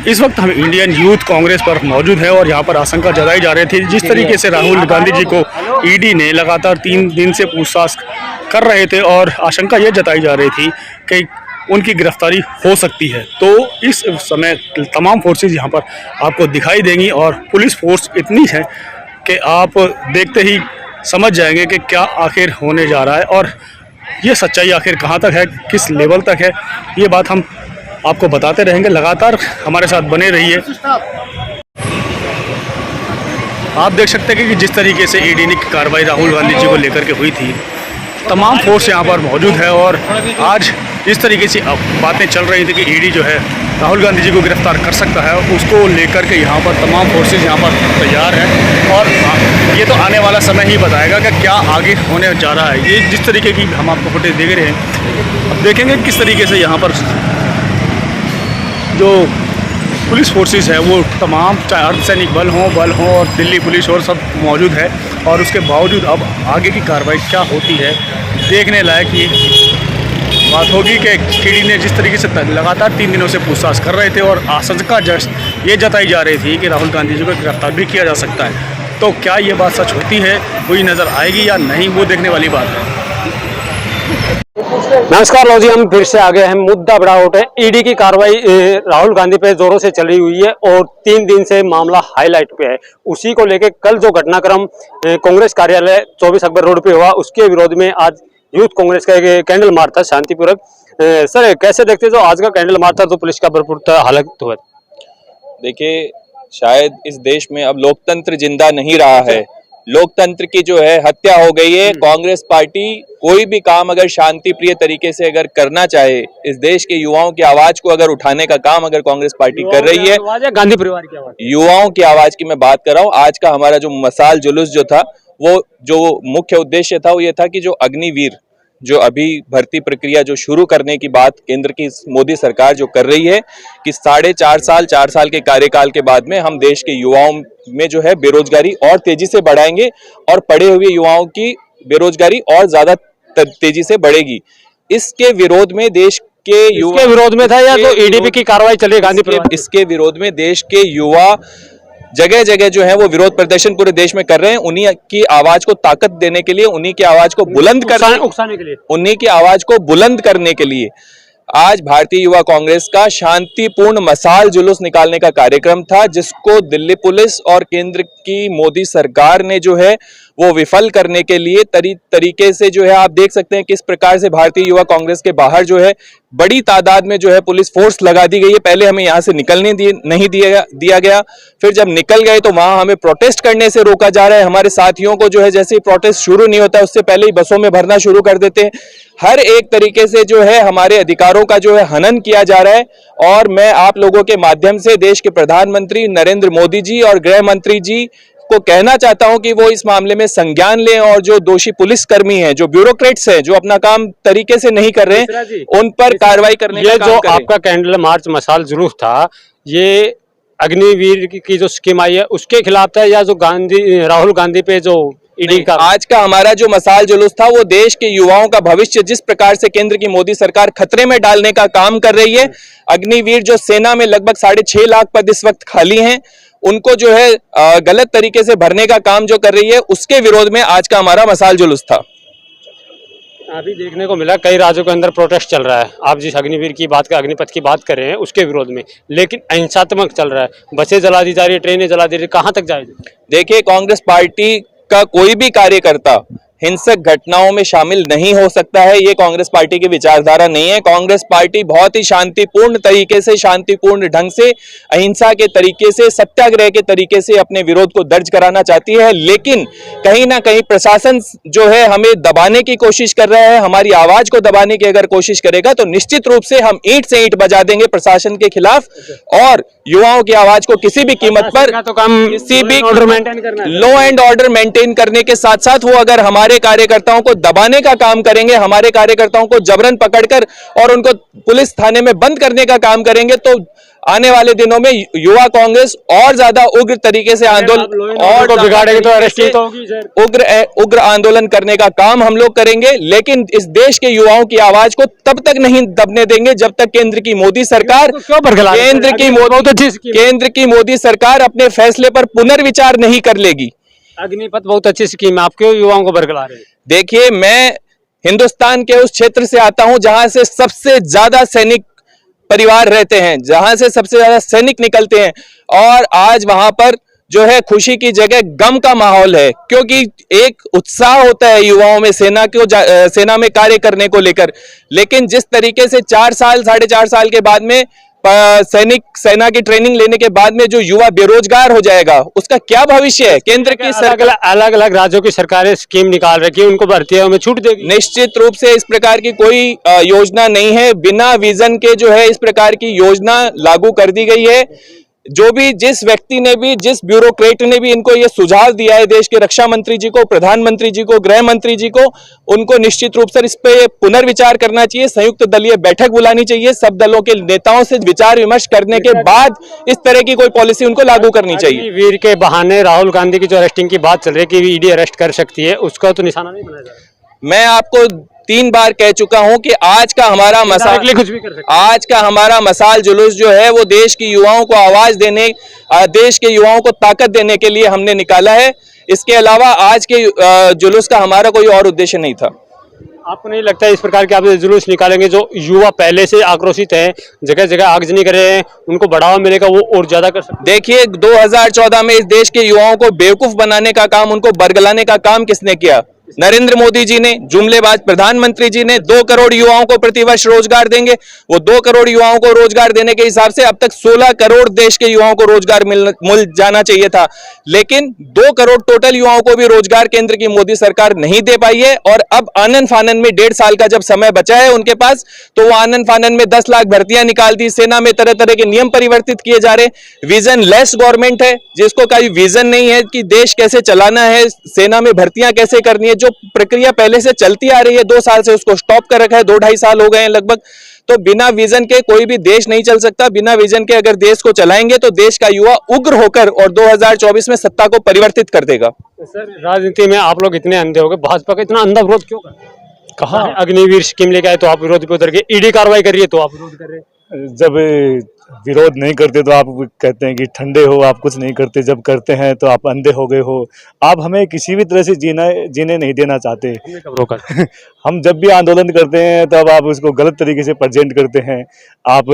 इस वक्त हम इंडियन यूथ कांग्रेस पर मौजूद है और यहाँ पर आशंका जताई जा रही थी जिस तरीके से राहुल गांधी जी को ईडी ने लगातार 3 दिन से पूछताछ कर रहे थे और आशंका ये जताई जा रही थी कि उनकी गिरफ्तारी हो सकती है। तो इस समय तमाम फोर्सेस यहाँ पर आपको दिखाई देंगी और पुलिस फोर्स इतनी है कि आप देखते ही समझ जाएंगे कि क्या आखिर होने जा रहा है और ये सच्चाई आखिर कहाँ तक है, किस लेवल तक है, ये बात हम आपको बताते रहेंगे। लगातार हमारे साथ बने रहिए। आप देख सकते हैं कि जिस तरीके से ईडी की कार्रवाई राहुल गांधी जी को लेकर के हुई थी, तमाम फोर्स यहाँ पर मौजूद है और आज इस तरीके से बातें चल रही थी कि ईडी जो है राहुल गांधी जी को गिरफ्तार कर सकता है, उसको लेकर के यहाँ पर तमाम फोर्सेज यहाँ पर तैयार हैं और ये तो आने वाला समय ही बताएगा कि क्या आगे होने जा रहा है। ये जिस तरीके की हम आपको फुटेज देख रहे हैं, अब देखेंगे किस तरीके से यहाँ पर जो पुलिस फोर्सेस है वो तमाम, चाहे अर्धसैनिक बल हों और दिल्ली पुलिस और सब मौजूद है और उसके बावजूद अब आगे की कार्रवाई क्या होती है देखने लायक ये बात होगी कि ईडी ने जिस तरीके से लगातार 3 दिनों से पूछताछ कर रहे थे और आशंका ये जताई जा रही थी कि राहुल गांधी जी को गिरफ्तार भी किया जा सकता है। तो क्या ये बात सच होती है, हुई नज़र आएगी या नहीं, वो देखने वाली बात है। नमस्कार लो जी, हम फिर से आ गए हैं। मुद्दा बड़ा उठ है, ईडी की कार्रवाई राहुल गांधी पे जोरों से चली हुई है और 3 दिन से मामला हाईलाइट पे है। उसी को लेके कल जो घटनाक्रम कांग्रेस कार्यालय 24 अकबर रोड पे हुआ, उसके विरोध में आज यूथ कांग्रेस का एक कैंडल मार्च था शांतिपूर्वक। सर कैसे देखते जो आज का कैंडल मार्च था तो पुलिस का भरपूर हालत हुआ? देखिए, शायद इस देश में अब लोकतंत्र जिंदा नहीं रहा है, लोकतंत्र की जो है हत्या हो गई है। कांग्रेस पार्टी कोई भी काम अगर शांति प्रिय तरीके से अगर करना चाहे, इस देश के युवाओं की आवाज को अगर उठाने का काम अगर कांग्रेस पार्टी कर रही है, गांधी परिवार की आवाज, युवाओं की आवाज की मैं बात कर रहा हूँ। आज का हमारा जो मसाल जुलूस जो था, वो जो मुख्य उद्देश्य था वो ये था कि जो अग्निवीर, जो अभी भर्ती प्रक्रिया जो शुरू करने की बात केंद्र की मोदी सरकार जो कर रही है कि 4 साल के कार्यकाल के बाद में हम देश के युवाओं में जो है बेरोजगारी और तेजी से बढ़ाएंगे और पढ़े हुए युवाओं की बेरोजगारी और ज्यादा तेजी से बढ़ेगी। इसके विरोध में देश के युवा, विरोध में था या तो ईडीपी की कार्रवाई चली गांधी परिवार? इसके विरोध में देश के युवा जगह जगह जो है वो विरोध प्रदर्शन पूरे देश में कर रहे हैं। उन्हीं की आवाज को ताकत देने के लिए, उन्हीं की आवाज को बुलंद उकसाने के लिए, उन्हीं की आवाज को बुलंद करने के लिए आज भारतीय युवा कांग्रेस का शांतिपूर्ण मसाल जुलूस निकालने का कार्यक्रम था, जिसको दिल्ली पुलिस और केंद्र की मोदी सरकार ने जो है वो विफल करने के लिए तरीके से जो है आप देख सकते हैं किस प्रकार से भारतीय युवा कांग्रेस के बाहर जो है बड़ी तादाद में जो है पुलिस फोर्स लगा दी गई है। पहले हमें यहाँ से निकलने नहीं दिया गया, फिर जब निकल गए तो वहां हमें प्रोटेस्ट करने से रोका जा रहा है। हमारे साथियों को जो है जैसे ही प्रोटेस्ट शुरू नहीं होता उससे पहले ही बसों में भरना शुरू कर देते हैं। हर एक तरीके से जो है हमारे अधिकारों का जो है हनन किया जा रहा है और मैं आप लोगों के माध्यम से देश के प्रधानमंत्री नरेंद्र मोदी जी और गृह मंत्री जी को कहना चाहता हूं कि वो इस मामले में संज्ञान लें और जो दोषी पुलिसकर्मी हैं, जो ब्यूरोक्रेट्स हैं, जो अपना काम तरीके से नहीं कर रहे हैं, उन पर कार्रवाई करने का काम करें। आपका कैंडल मार्च मसाल जुलूस था, ये अग्निवीर की जो स्कीम आई है उसके खिलाफ था या जो राहुल गांधी पे जो ईडी का? आज का हमारा जो मसाल जुलूस था वो देश के युवाओं का भविष्य जिस प्रकार से केंद्र की मोदी सरकार खतरे में डालने का काम कर रही है। अग्निवीर जो सेना में लगभग 6.5 लाख पद इस वक्त खाली हैं, उनको जो है गलत तरीके से भरने का काम जो कर रही है, उसके विरोध में आज का हमारा मसाल जुलूस था। अभी देखने को मिला कई राज्यों के अंदर प्रोटेस्ट चल रहा है। आप जिस अग्निवीर की बात, अग्निपथ की बात कर रहे हैं उसके विरोध में, लेकिन अहिंसात्मक चल रहा है, बसें जला दी जा रही है, ट्रेनें जला दी रही है, कहां तक जाएगी? देखिए, कांग्रेस पार्टी का कोई भी कार्यकर्ता हिंसक घटनाओं में शामिल नहीं हो सकता है, ये कांग्रेस पार्टी की विचारधारा नहीं है। कांग्रेस पार्टी बहुत ही शांतिपूर्ण तरीके से, शांतिपूर्ण ढंग से, अहिंसा के तरीके से, सत्याग्रह के तरीके से अपने विरोध को दर्ज कराना चाहती है, लेकिन कहीं ना कहीं प्रशासन जो है हमें दबाने की कोशिश कर रहा है। हमारी आवाज को दबाने की अगर कोशिश करेगा तो निश्चित रूप से हम ईंट से ईंट बजा देंगे प्रशासन के खिलाफ और युवाओं की आवाज को किसी भी कीमत पर, किसी भी लॉ एंड ऑर्डर मेंटेन करने के साथ साथ वो अगर हमारे कार्यकर्ताओं को दबाने का काम करेंगे, हमारे कार्यकर्ताओं को जबरन पकड़कर और उनको पुलिस थाने में बंद करने का काम करेंगे, तो आने वाले दिनों में युवा कांग्रेस और ज्यादा उग्र तरीके से आंदोलन और बिगाड़ेंगे तो अरेस्ट ही तो होगी सर। उग्र आंदोलन करने का काम हम लोग करेंगे, लेकिन इस देश के युवाओं की आवाज को तब तक नहीं दबने देंगे जब तक केंद्र की मोदी सरकार केंद्र की मोदी सरकार अपने फैसले पर पुनर्विचार नहीं कर लेगी। अग्निपथ बहुत अच्छी स्कीम है, आप क्यों युवाओं को बरगला रहे हैं? देखिए, मैं हिंदुस्तान के उस क्षेत्र से आता हूं जहां से सबसे ज्यादा सैनिक परिवार रहते हैं, जहां से सबसे ज्यादा सैनिक निकलते हैं, और आज वहां पर जो है खुशी की जगह गम का माहौल है, क्योंकि एक उत्साह होता है युवाओं में सेना में कार्य करने को लेकर। लेकिन जिस तरीके से 4 साल 4.5 साल के बाद में सेना की ट्रेनिंग लेने के बाद में जो युवा बेरोजगार हो जाएगा, उसका क्या भविष्य है? केंद्र की सरकार अलग अलग राज्यों की सरकारें स्कीम निकाल रखी है, उनको भर्तियों में छूट देगी। निश्चित रूप से इस प्रकार की कोई योजना नहीं है, बिना विजन के जो है इस प्रकार की योजना लागू कर दी गई है। जो भी जिस व्यक्ति ने भी, जिस ब्यूरोक्रेट ने भी इनको ये सुझाव दिया है, देश के रक्षा मंत्री जी को, प्रधानमंत्री जी को, गृह मंत्री जी को, उनको निश्चित रूप से इस पे पुनर्विचार करना चाहिए, संयुक्त दलीय बैठक बुलानी चाहिए, सब दलों के नेताओं से विचार विमर्श करने के बाद इस तरह की कोई पॉलिसी उनको लागू करनी चाहिए। वीर के बहाने राहुल गांधी की जो अरेस्टिंग की बात चल रही है कि ईडी अरेस्ट कर सकती है, उसका तो निशाना नहीं बनाया जा रहा। मैं आपको 3 बार कह चुका हूं कि आज का हमारा मसाल जुलूस जो है वो देश की युवाओं को आवाज देने, देश के युवाओं को ताकत देने के लिए हमने निकाला है। इसके अलावा आज के जुलूस का हमारा कोई और उद्देश्य नहीं था। आपको नहीं लगता इस प्रकार के आप जुलूस निकालेंगे, जो युवा पहले से आक्रोशित हैं, जगह जगह आगजनी कर रहे हैं, उनको बढ़ावा मिलेगा, वो और ज्यादा कर सकते हैं? देखिए, 2014 में इस देश के युवाओं को बेवकूफ बनाने का काम, उनको बरगलाने का काम किसने किया? नरेंद्र मोदी जी ने। जुमलेबाज प्रधानमंत्री जी ने 2 करोड़ युवाओं को प्रतिवर्ष रोजगार देंगे। वो 2 करोड़ युवाओं को रोजगार देने के हिसाब से अब तक 16 करोड़ देश के युवाओं को रोजगार मिल जाना चाहिए था, लेकिन 2 करोड़ टोटल युवाओं को भी रोजगार केंद्र की मोदी सरकार नहीं दे पाई है। और अब आनन फानन में 1.5 साल का जब समय बचा है उनके पास, तो वो आनन फानन में 10 लाख भर्तियां निकाल दी, सेना में तरह तरह के नियम परिवर्तित किए जा रहे। विजन लेस गवर्नमेंट है, जिसको कोई विजन नहीं है कि देश कैसे चलाना है, सेना में भर्तियां कैसे करनी है। जो प्रक्रिया पहले से चलती आ रही है 2 साल से, उसको स्टॉप कर रखा है, 2-2.5 साल हो गए हैं लगभग। तो बिना विजन के कोई भी देश नहीं चल सकता। बिना विजन के अगर देश को चलाएंगे तो देश का युवा उग्र होकर और 2024 में सत्ता को परिवर्तित कर देगा। सर, राजनीति में आप लोग इतने अंधे हो गए, भाजपा का इतना अंधा विरोध क्यों कर? कहा अग्निवीर स्कीम लेके आए तो आप विरोध पे उतर गए, ईडी कार्रवाई कर रही है तो आप विरोध कर रहे हैं। जब विरोध नहीं करते तो आप कहते हैं कि ठंडे हो, आप कुछ नहीं करते, जब करते हैं तो आप अंधे हो गए हो। आप हमें किसी भी तरह से जीने नहीं देना चाहते। हम जब भी आंदोलन करते हैं तब आप उसको गलत तरीके से प्रेजेंट करते हैं। आप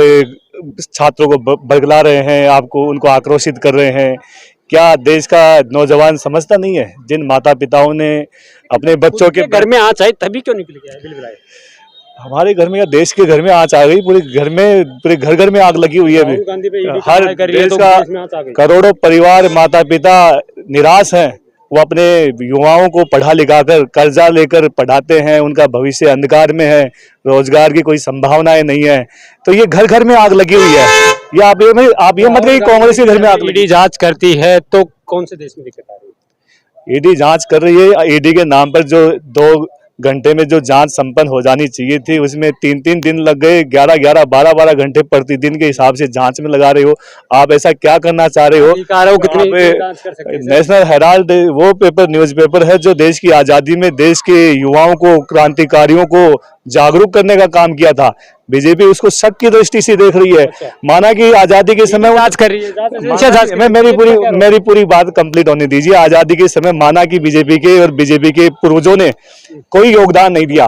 छात्रों को बरगला रहे हैं, आपको उनको आक्रोशित कर रहे हैं। क्या देश का नौजवान समझता नहीं है? जिन माता पिताओं ने अपने बच्चों के घर में आँच आई तभी क्यों निकल गया बिल बुलाए? हमारे घर में या देश के घर में आँच आ गई, पूरे घर में आग लगी हुई है अभी। हर देश का करोड़ों परिवार, माता पिता निराश हैं। वो अपने युवाओं को पढ़ा लिखा कर कर्जा लेकर पढ़ाते हैं, उनका भविष्य अंधकार में है, रोजगार की कोई संभावनाएं नहीं है। तो ये घर में आग लगी हुई है। या आप ये मत कहिए कांग्रेस के घर में आग लगी। ईडी जांच करती है तो कौन से देश में दिक्कत आ रही है? ईडी जांच कर रही है। ईडी के नाम पर जो 2 घंटे में जो जांच संपन्न हो जानी चाहिए थी, उसमें 3-3 दिन लग गए। 11-11, 12-12 घंटे प्रतिदिन के हिसाब से जांच में लगा रहे हो। आप ऐसा क्या करना चाह रहे हो? नेशनल हेराल्ड वो पेपर, न्यूज़पेपर है जो देश की आजादी में देश के युवाओं को, क्रांतिकारियों को जागरूक करने का काम किया था। बीजेपी उसको शक की दृष्टि से देख रही है। माना कि आजादी के समय जांच कर रही है। मेरी पूरी बात कंप्लीट होने दीजिए। आजादी के समय माना कि बीजेपी के पूर्वजों ने कोई योगदान नहीं दिया,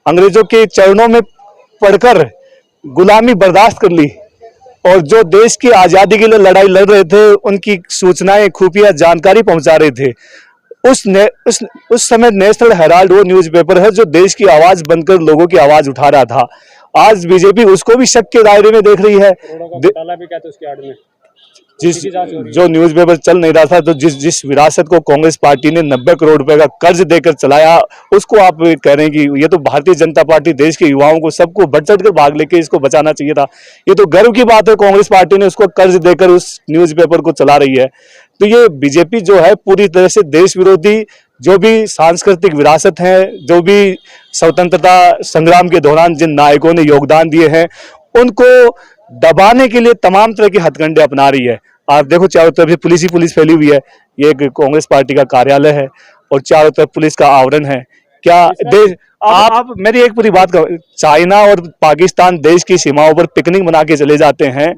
अंग्रेजों के चरणों में पढ़कर गुलामी बर्दाश्त कर ली, और जो देश की आजादी के लिए लड़ाई लड़ रहे थे उनकी सूचनाएं, खुफिया जानकारी पहुंचा रहे थे। उस समय नेशनल हेराल्ड वो न्यूज़पेपर है जो देश की आवाज बनकर लोगों की आवाज उठा रहा था। आज बीजेपी उसको भी शक के दायरे में देख रही है। जो न्यूज़पेपर चल नहीं रहा था, तो जिस विरासत को कांग्रेस पार्टी ने 90 करोड़ रुपए का कर्ज देकर चलाया, उसको आप कह रहे हैं कि ये तो भारतीय जनता पार्टी देश के युवाओं को सबको बढ़ चढ़ कर भाग लेके इसको बचाना चाहिए था। ये तो गर्व की बात है, कांग्रेस पार्टी ने उसको कर्ज देकर उस न्यूज़पेपर को चला रही है। तो ये बीजेपी जो है पूरी तरह से देश विरोधी, जो भी सांस्कृतिक विरासत है, जो भी स्वतंत्रता संग्राम के दौरान जिन नायकों ने योगदान दिए हैं, उनको दबाने के लिए तमाम तरह के हथकंडे अपना रही है। आप देखो चारों तरफ पुलिस ही पुलिस फैली हुई है। ये एक कांग्रेस पार्टी का कार्यालय है और चारों तरफ पुलिस का आवरण है। क्या देश आप मेरी एक पूरी बात कर, चाइना और पाकिस्तान देश की सीमाओं पर पिकनिक मना के चले जाते हैं,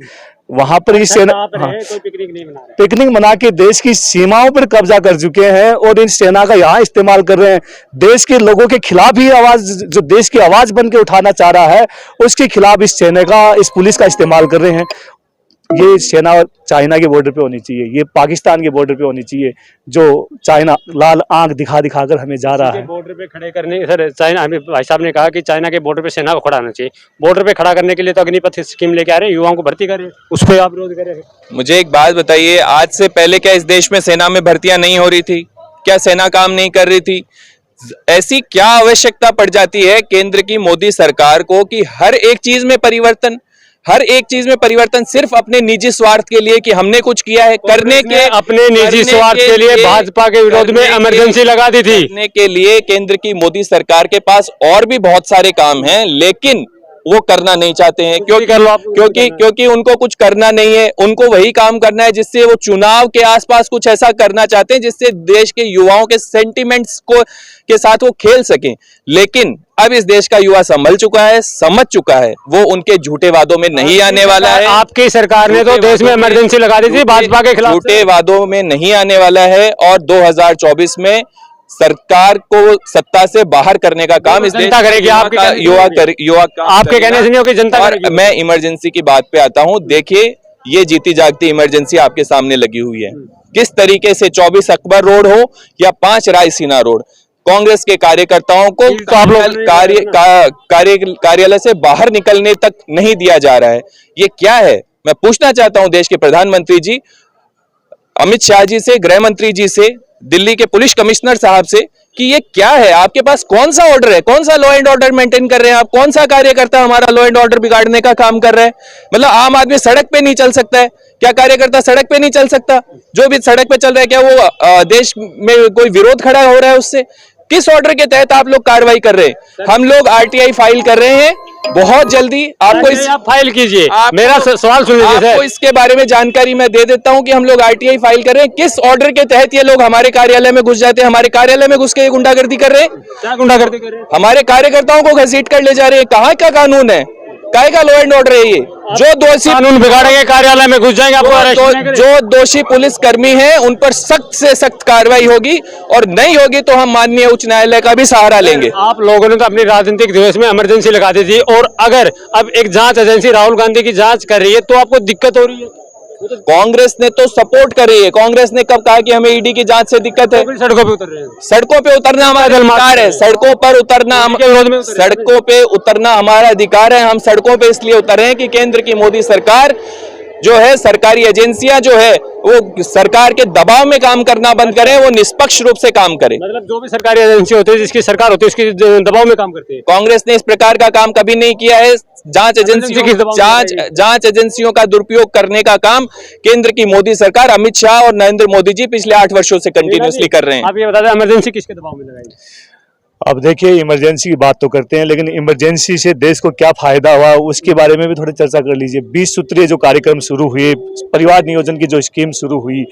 वहां पर इस सेना कोई पिकनिक नहीं मना रहे। पिकनिक मना के देश की सीमाओं पर कब्जा कर चुके हैं और इन सेना का यहाँ इस्तेमाल कर रहे हैं। देश के लोगों के खिलाफ ही आवाज, जो देश की आवाज बन के उठाना चाह रहा है, उसके खिलाफ इस सेना का, इस पुलिस का इस्तेमाल कर रहे हैं। ये सेना चाइना के बॉर्डर पे होनी चाहिए, ये पाकिस्तान के बॉर्डर पे होनी चाहिए। जो चाइना लाल आंख दिखा दिखाकर हमें जा रहा है। बॉर्डर पे खड़े करने सर, चाइना, हमें भाई साहब ने कहा कि चाइना के बॉर्डर पे सेना को खड़ा होना चाहिए। बॉर्डर पे खड़ा करने के लिए तो अग्निपथ स्कीम लेके आ रहे हैं, युवाओं को भर्ती कर रहे हैं, उस पर आप विरोध कर रहे हैं। मुझे एक बात बताइए, आज से पहले क्या इस देश में सेना में भर्तियां नहीं हो रही थी? क्या सेना काम नहीं कर रही थी? ऐसी क्या आवश्यकता पड़ जाती है केंद्र की मोदी सरकार को कि हर एक चीज में परिवर्तन, हर एक चीज में परिवर्तन सिर्फ अपने निजी स्वार्थ के लिए कि हमने कुछ किया है करने के, अपने निजी स्वार्थ के लिए भाजपा के विरोध में इमरजेंसी लगा दी थी। करने के लिए केंद्र की मोदी सरकार के पास और भी बहुत सारे काम हैं, लेकिन वो करना नहीं चाहते हैं। क्योंकि उनको कुछ करना नहीं है, उनको वही काम करना है जिससे वो चुनाव के आसपास कुछ ऐसा करना चाहते हैं जिससे देश के युवाओं के सेंटिमेंट्स को के साथ वो खेल सकें। लेकिन अब इस देश का युवा संभल चुका है, समझ चुका है, वो उनके झूठे वादों में नहीं आने वाला है। आपकी सरकार ने तो देश में इमरजेंसी लगा दी थी भाजपा के खिलाफ, झूठे वादों में नहीं आने वाला है और 2024 में सरकार को सत्ता से बाहर करने का काम इस देश करेगी। युवा आपके कहने से नहीं होगी, जनता और मैं इमरजेंसी की बात पे आता हूं। देखिए, ये जीती जागती इमरजेंसी आपके सामने लगी हुई है। किस तरीके से 24 अकबर रोड हो या 5 रायसीना रोड, कांग्रेस के कार्यकर्ताओं को कार्यालय से बाहर निकलने तक नहीं दिया जा रहा है। ये क्या है? मैं पूछना चाहता हूं देश के प्रधानमंत्री जी, अमित शाह जी से, गृह मंत्री जी से, दिल्ली के पुलिस कमिश्नर साहब से कि ये क्या है? आपके पास कौन सा ऑर्डर है? कौन सा लॉ एंड ऑर्डर मेंटेन कर रहे हैं आप? कौन सा कार्यकर्ता हमारा लॉ एंड ऑर्डर बिगाड़ने का काम कर रहा है? मतलब आम आदमी सड़क पे नहीं चल सकता है क्या? कार्यकर्ता सड़क पे नहीं चल सकता? जो भी सड़क पे चल रहा है क्या वो देश में कोई विरोध खड़ा हो रहा है उससे? किस ऑर्डर के तहत आप लोग कार्रवाई कर रहे हैं? हम लोग आरटीआई फाइल कर रहे हैं बहुत जल्दी। आपको आप फाइल कीजिए, मेरा सवाल सुन लीजिए। आपको इसके बारे में जानकारी मैं दे देता हूं कि हम लोग आरटीआई फाइल कर रहे हैं। किस ऑर्डर के तहत ये लोग हमारे कार्यालय में घुस जाते हैं? हमारे कार्यालय में घुस के गुंडागर्दी कर रहे हैं। क्या गुंडागर्दी कर रहे हैं? हमारे कार्यकर्ताओं को घसीट कर ले जा रहे हैं। कहाँ का कानून है? काय का लॉ एंड ऑर्डर है ये? जो दोषी कानून बिगाड़ेंगे कार्यालय में घुस जाएंगे, आपको जो दोषी पुलिस कर्मी हैं उन पर सख्त से सख्त कार्रवाई होगी और नहीं होगी तो हम माननीय उच्च न्यायालय का भी सहारा लेंगे। आप लोगों ने तो अपनी राजनीतिक द्वेष में इमरजेंसी लगा दी थी और अगर अब एक जांच एजेंसी राहुल गांधी की जांच कर रही है तो आपको दिक्कत हो रही है। कांग्रेस ने तो सपोर्ट करी है। कांग्रेस ने कब कहा कि हमें ईडी की जांच से दिक्कत है? सड़कों पे उतर रहे हैं। सड़कों पे उतरना हमारा अधिकार है। सड़कों पर उतरना सड़कों पे उतरना हमारा अधिकार है। हम सड़कों पे इसलिए उतर रहे हैं कि केंद्र की मोदी सरकार जो है, सरकारी एजेंसियां जो है वो सरकार के दबाव में काम करना बंद करें, वो निष्पक्ष रूप से काम करें। मतलब जो भी सरकारी एजेंसी होती है, जिसकी सरकार होती है, उसकी दबाव में काम करती है। कांग्रेस ने इस प्रकार का काम कभी नहीं किया है। जांच एजेंसियों का दुरुपयोग करने का काम केंद्र की मोदी सरकार, अमित शाह और नरेंद्र मोदी जी पिछले 8 वर्षों से कंटिन्यूअसली कर रहे हैं। आप ये बता दें, इमरजेंसी किसके दबाव में लगाई? अब देखिए, इमरजेंसी की बात तो करते हैं, लेकिन इमरजेंसी से देश को क्या फायदा हुआ उसके बारे में भी थोड़ी चर्चा कर लीजिए। 20 सूत्रीय जो कार्यक्रम शुरू हुए, परिवार नियोजन की जो स्कीम शुरू हुई,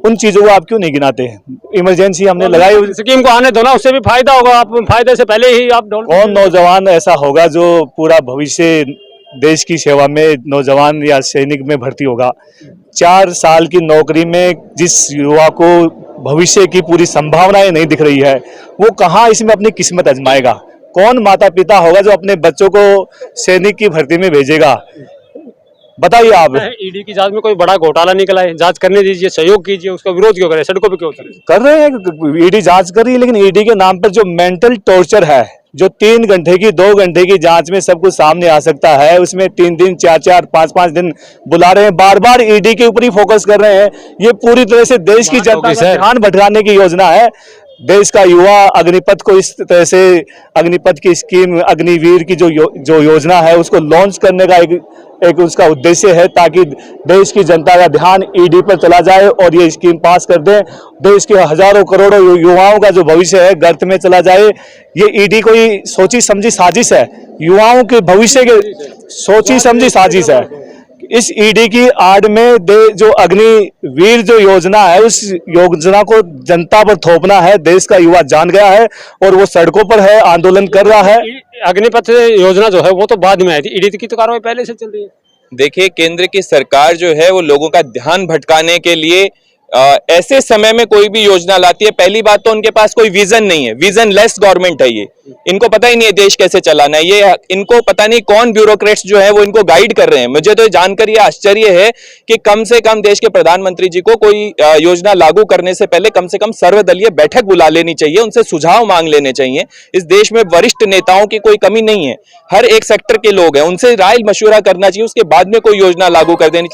उन चीजों को आप क्यों नहीं गिनाते हैं? इमरजेंसी हमने लगाई, स्कीम को आने दो ना, उससे भी फायदा होगा। आप फायदे से पहले ही आप कौन नौजवान ऐसा होगा जो पूरा भविष्य देश की सेवा में नौजवान या सैनिक में भर्ती होगा? 4 साल की नौकरी में जिस युवा को भविष्य की पूरी संभावनाएं नहीं दिख रही है, वो कहाँ इसमें अपनी किस्मत आजमाएगा? कौन माता पिता होगा जो अपने बच्चों को सैनिक की भर्ती में भेजेगा? बताइए आप। ईडी की जांच में कोई बड़ा घोटाला निकला है, जांच करने दीजिए, सहयोग कीजिए, उसका विरोध क्यों करें? सड़कों पे क्यों उतरे? कर रहे हैं, ईडी जांच कर रही है, लेकिन ईडी के नाम पर जो मेंटल टॉर्चर है, जो 3 घंटे की 2 घंटे की जांच में सब कुछ सामने आ सकता है, उसमें 3 दिन 4-4 5-5 दिन बुला रहे हैं, बार बार ईडी के ऊपर ही फोकस कर रहे हैं। ये पूरी तरह से देश की जनता का ध्यान भटकाने की योजना है। देश का युवा अग्निपथ को इस तरह से, अग्निपथ की स्कीम, अग्निवीर की जो योजना है उसको लॉन्च करने का एक उसका उद्देश्य है, ताकि देश की जनता का ध्यान ईडी पर चला जाए और ये स्कीम पास कर दे। देश के हजारों करोड़ों युवाओं का जो भविष्य है गर्त में चला जाए। ये ईडी कोई सोची समझी साजिश है, युवाओं के भविष्य के सोची समझी साजिश है, इस ईडी की आड़ में जो अग्निवीर जो योजना है, उस योजना को जनता पर थोपना है। देश का युवा जान गया है और वो सड़कों पर है, आंदोलन कर रहा है। अग्निपथ योजना जो है वो तो बाद में आई थी, ईडी की तो कार्रवाई पहले से चल रही है। देखिए, केंद्र की सरकार जो है वो लोगों का ध्यान भटकाने के लिए ऐसे समय में कोई भी योजना लाती है। पहली बात तो उनके पास कोई विजन नहीं है, विजन लेस गवर्नमेंट है ये। इनको पता ही नहीं है देश कैसे चलाना है। ये इनको पता नहीं कौन ब्यूरोक्रेट्स जो है वो इनको गाइड कर रहे हैं। मुझे तो जानकर ये आश्चर्य है कि कम से कम देश के प्रधानमंत्री जी को कोई योजना लागू करने से पहले कम से कम सर्वदलीय बैठक बुला लेनी चाहिए, उनसे सुझाव मांग लेने चाहिए। इस देश में वरिष्ठ नेताओं की कोई कमी नहीं है, हर एक सेक्टर के लोग हैं, उनसे राय मशवरा करना चाहिए, उसके बाद में कोई योजना लागू कर देनी चाहिए।